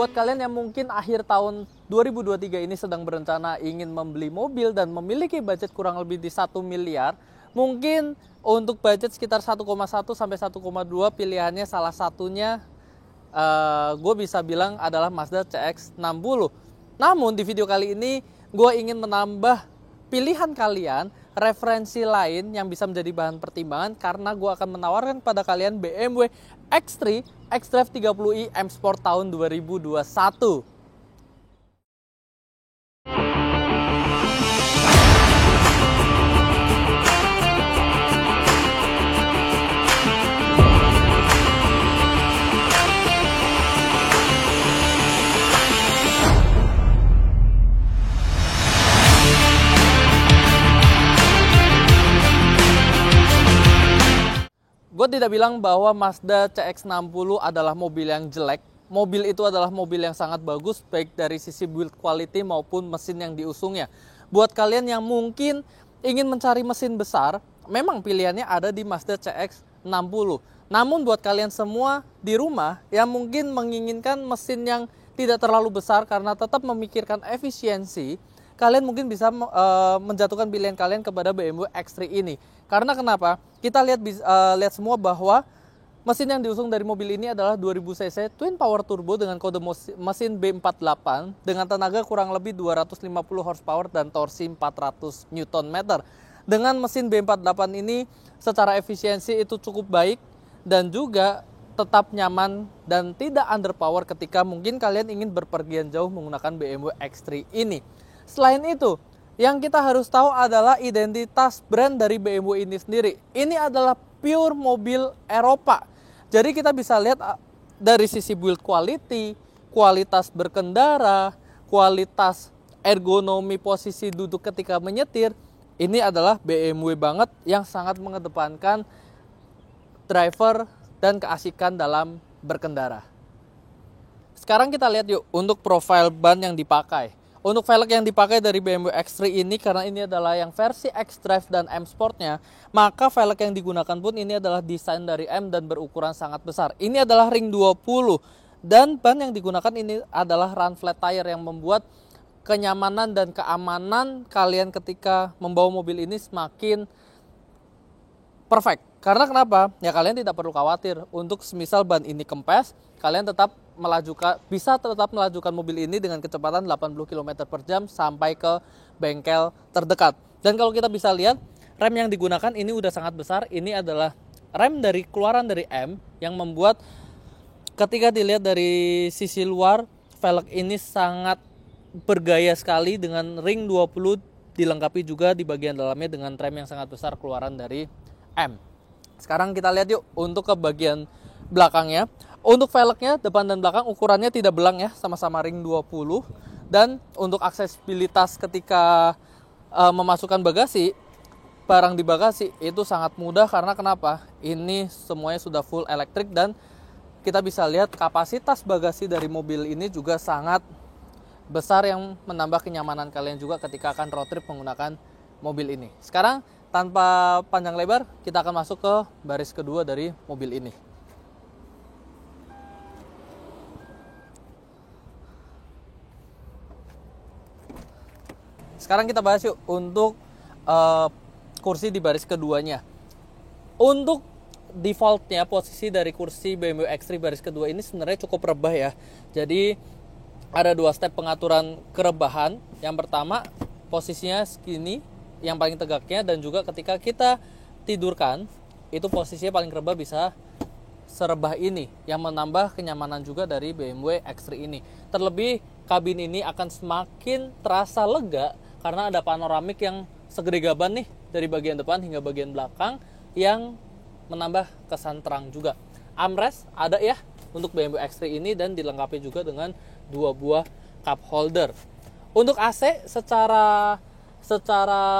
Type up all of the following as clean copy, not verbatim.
buat kalian yang mungkin akhir tahun 2023 ini sedang berencana ingin membeli mobil dan memiliki budget kurang lebih di 1 miliar, mungkin untuk budget sekitar 1,1 sampai 1,2 pilihannya salah satunya gue bisa bilang adalah Mazda CX-60. Namun di video kali ini gue ingin menambah pilihan kalian, referensi lain yang bisa menjadi bahan pertimbangan karena gue akan menawarkan kepada kalian BMW X3 xDrive 30i M Sport tahun 2021. Gue tidak bilang bahwa Mazda CX-60 adalah mobil yang jelek. Mobil itu adalah mobil yang sangat bagus, baik dari sisi build quality maupun mesin yang diusungnya. Buat kalian yang mungkin ingin mencari mesin besar, memang pilihannya ada di Mazda CX-60. Namun buat kalian semua di rumah yang mungkin menginginkan mesin yang tidak terlalu besar karena tetap memikirkan efisiensi, kalian mungkin bisa menjatuhkan pilihan kalian kepada BMW X3 ini. Karena kenapa? Kita lihat semua bahwa mesin yang diusung dari mobil ini adalah 2000 cc twin power turbo dengan kode mesin B48 dengan tenaga kurang lebih 250 horsepower dan torsi 400 Nm. Dengan mesin B48 ini secara efisiensi itu cukup baik dan juga tetap nyaman dan tidak underpower ketika mungkin kalian ingin berpergian jauh menggunakan BMW X3 ini. Selain itu, yang kita harus tahu adalah identitas brand dari BMW ini sendiri. Ini adalah pure mobil Eropa. Jadi kita bisa lihat dari sisi build quality, kualitas berkendara, kualitas ergonomi posisi duduk ketika menyetir. Ini adalah BMW banget yang sangat mengedepankan driver dan keasikan dalam berkendara. Sekarang kita lihat yuk untuk profil ban yang dipakai. Untuk velg yang dipakai dari BMW X3 ini, karena ini adalah yang versi xDrive dan M Sportnya, maka velg yang digunakan pun ini adalah desain dari M dan berukuran sangat besar. Ini adalah ring 20 dan ban yang digunakan ini adalah run flat tire yang membuat kenyamanan dan keamanan kalian ketika membawa mobil ini semakin perfect. Karena kenapa? Ya kalian tidak perlu khawatir untuk semisal ban ini kempes, kalian bisa tetap melajukan mobil ini dengan kecepatan 80 km per jam sampai ke bengkel terdekat. Dan kalau kita bisa lihat, rem yang digunakan ini udah sangat besar. Ini adalah rem dari keluaran dari M yang membuat ketika dilihat dari sisi luar, velg ini sangat bergaya sekali dengan ring 20 dilengkapi juga di bagian dalamnya dengan rem yang sangat besar keluaran dari M. Sekarang kita lihat yuk untuk ke bagian belakangnya. Untuk velgnya depan dan belakang ukurannya tidak belang ya, sama-sama ring 20. Dan untuk aksesibilitas ketika memasukkan bagasi, barang di bagasi itu sangat mudah karena kenapa? Ini semuanya sudah full elektrik dan kita bisa lihat kapasitas bagasi dari mobil ini juga sangat besar yang menambah kenyamanan kalian juga ketika akan road trip menggunakan mobil ini. Sekarang tanpa panjang lebar, kita akan masuk ke baris kedua dari mobil ini. Sekarang kita bahas yuk untuk kursi di baris keduanya. Untuk defaultnya posisi dari kursi BMW X3 baris kedua ini sebenarnya cukup rebah ya. Jadi ada 2 step pengaturan kerebahan. Yang pertama posisinya segini, yang paling tegaknya, dan juga ketika kita tidurkan itu posisinya paling rebah bisa serebah ini yang menambah kenyamanan juga dari BMW X3 ini. Terlebih kabin ini akan semakin terasa lega karena ada panoramik yang segede gaban nih dari bagian depan hingga bagian belakang yang menambah kesan terang juga. Armrest ada ya untuk BMW X3 ini dan dilengkapi juga dengan 2 buah cup holder. Untuk AC secara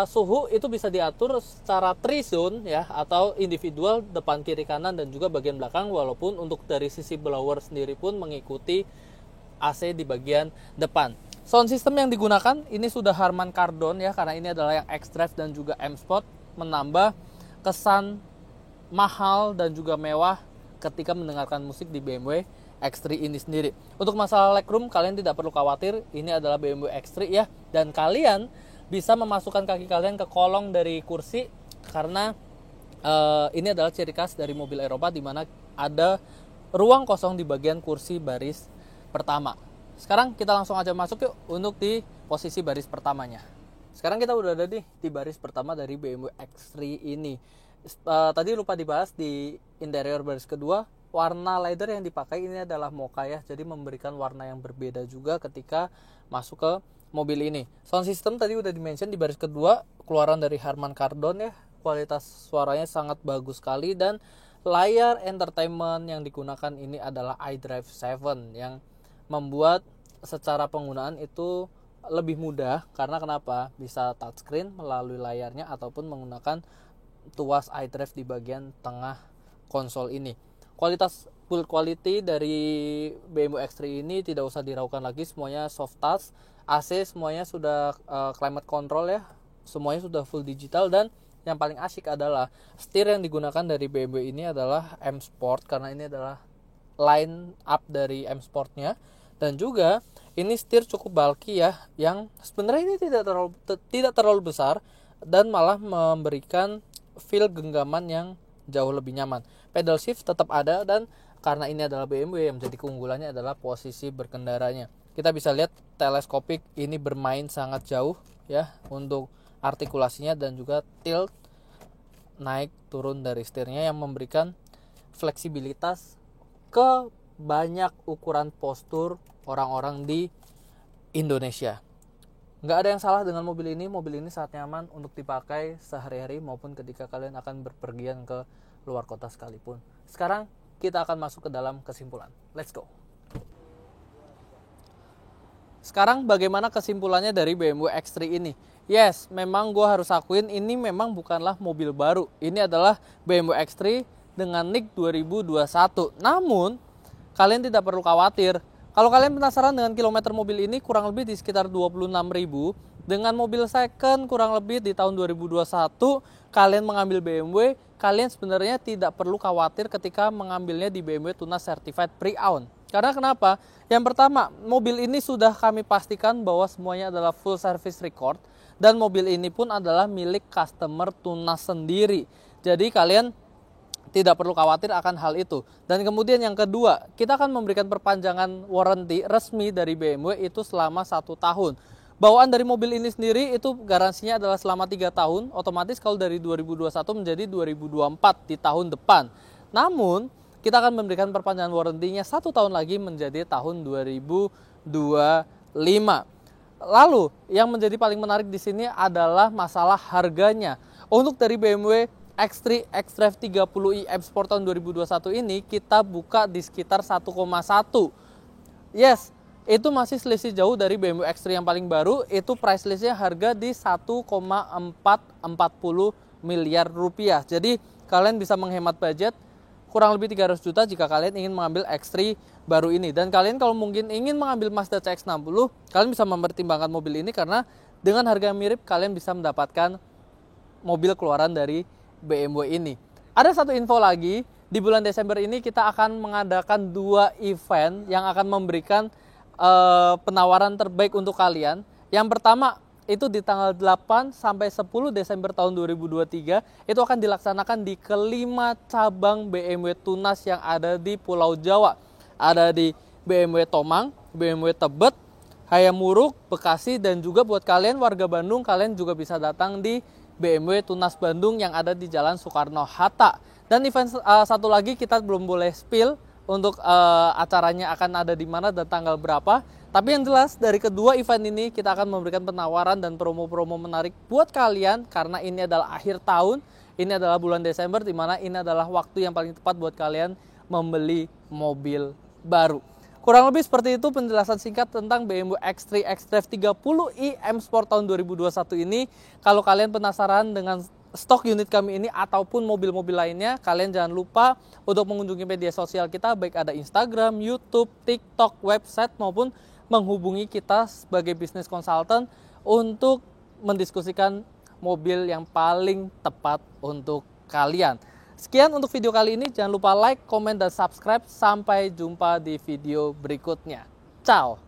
suhu itu bisa diatur secara 3 zone ya, atau individual depan kiri kanan dan juga bagian belakang, walaupun untuk dari sisi blower sendiri pun mengikuti AC di bagian depan. Sound system yang digunakan ini sudah Harman Kardon ya, karena ini adalah yang xDrive dan juga M Sport, menambah kesan mahal dan juga mewah ketika mendengarkan musik di BMW X3 ini sendiri. Untuk masalah legroom kalian tidak perlu khawatir, ini adalah BMW X3 ya, dan kalian bisa memasukkan kaki kalian ke kolong dari kursi karena ini adalah ciri khas dari mobil Eropa di mana ada ruang kosong di bagian kursi baris pertama. Sekarang kita langsung aja masuk yuk untuk di posisi baris pertamanya. Sekarang kita udah ada di baris pertama dari BMW X3 ini. Tadi lupa dibahas di interior baris kedua, warna leather yang dipakai ini adalah mocha ya, jadi memberikan warna yang berbeda juga ketika masuk ke mobil ini. Sound system tadi udah dimention di baris kedua, keluaran dari Harman Kardon ya, kualitas suaranya sangat bagus sekali, dan layar entertainment yang digunakan ini adalah iDrive 7 yang membuat secara penggunaan itu lebih mudah karena kenapa? Bisa touchscreen melalui layarnya ataupun menggunakan tuas iDrive di bagian tengah konsol ini. Kualitas build quality dari BMW X3 ini tidak usah diragukan lagi, semuanya soft touch, AC semuanya sudah climate control ya, semuanya sudah full digital, dan yang paling asyik adalah setir yang digunakan dari BMW ini adalah M Sport karena ini adalah line up dari M Sportnya, dan juga ini setir cukup bulky ya, yang sebenarnya ini tidak terlalu besar dan malah memberikan feel genggaman yang jauh lebih nyaman. Pedal shift tetap ada, dan karena ini adalah BMW yang menjadi keunggulannya adalah posisi berkendaranya. Kita bisa lihat teleskopik ini bermain sangat jauh ya untuk artikulasinya, dan juga tilt naik turun dari setirnya yang memberikan fleksibilitas ke banyak ukuran postur orang-orang di Indonesia. Nggak ada yang salah dengan mobil ini. Mobil ini sangat nyaman untuk dipakai sehari-hari maupun ketika kalian akan berpergian ke luar kota sekalipun. Sekarang kita akan masuk ke dalam kesimpulan. Let's go. Sekarang bagaimana kesimpulannya dari BMW X3 ini? Yes, memang gue harus akuin ini memang bukanlah mobil baru. Ini adalah BMW X3 dengan NIK 2021. Namun, kalian tidak perlu khawatir. Kalau kalian penasaran dengan kilometer mobil ini, kurang lebih di sekitar 26.000. Dengan mobil second kurang lebih di tahun 2021, kalian mengambil BMW, kalian sebenarnya tidak perlu khawatir ketika mengambilnya di BMW Tunas Certified Pre-Owned. Karena kenapa? Yang pertama, mobil ini sudah kami pastikan bahwa semuanya adalah full service record, dan mobil ini pun adalah milik customer Tunas sendiri. Jadi kalian tidak perlu khawatir akan hal itu. Dan kemudian yang kedua, kita akan memberikan perpanjangan warranty resmi dari BMW itu selama 1 tahun. Bawaan dari mobil ini sendiri itu garansinya adalah selama 3 tahun, otomatis kalau dari 2021 menjadi 2024 di tahun depan. Namun, kita akan memberikan perpanjangan warranty-nya 1 tahun lagi menjadi tahun 2025. Lalu, yang menjadi paling menarik di sini adalah masalah harganya. Untuk dari BMW X3 xDrive 30i M Sport tahun 2021 ini kita buka di sekitar 1,1. Yes, itu masih selisih jauh dari BMW X3 yang paling baru. Itu price listnya harga di 1,440 miliar rupiah. Jadi kalian bisa menghemat budget kurang lebih 300 juta jika kalian ingin mengambil X3 baru ini. Dan kalian kalau mungkin ingin mengambil Mazda CX-60, kalian bisa mempertimbangkan mobil ini karena dengan harga mirip kalian bisa mendapatkan mobil keluaran dari BMW ini. Ada satu info lagi, di bulan Desember ini kita akan mengadakan 2 event yang akan memberikan penawaran terbaik untuk kalian. Yang pertama itu di tanggal 8 sampai 10 Desember tahun 2023 itu akan dilaksanakan di kelima cabang BMW Tunas yang ada di Pulau Jawa. Ada di BMW Tomang, BMW Tebet, Hayamuruk, Bekasi, dan juga buat kalian warga Bandung, kalian juga bisa datang di BMW Tunas Bandung yang ada di Jalan Soekarno-Hatta. Dan event satu lagi kita belum boleh spill untuk acaranya akan ada di mana dan tanggal berapa. Tapi yang jelas dari kedua event ini kita akan memberikan penawaran dan promo-promo menarik buat kalian karena ini adalah akhir tahun, ini adalah bulan Desember di mana ini adalah waktu yang paling tepat buat kalian membeli mobil baru. Kurang lebih seperti itu penjelasan singkat tentang BMW X3 xDrive 30i M Sport tahun 2021 ini. Kalau kalian penasaran dengan stok unit kami ini ataupun mobil-mobil lainnya, kalian jangan lupa untuk mengunjungi media sosial kita, baik ada Instagram, YouTube, TikTok, website, maupun menghubungi kita sebagai business consultant untuk mendiskusikan mobil yang paling tepat untuk kalian. Sekian untuk video kali ini. Jangan lupa like, komen, dan subscribe. Sampai jumpa di video berikutnya. Ciao!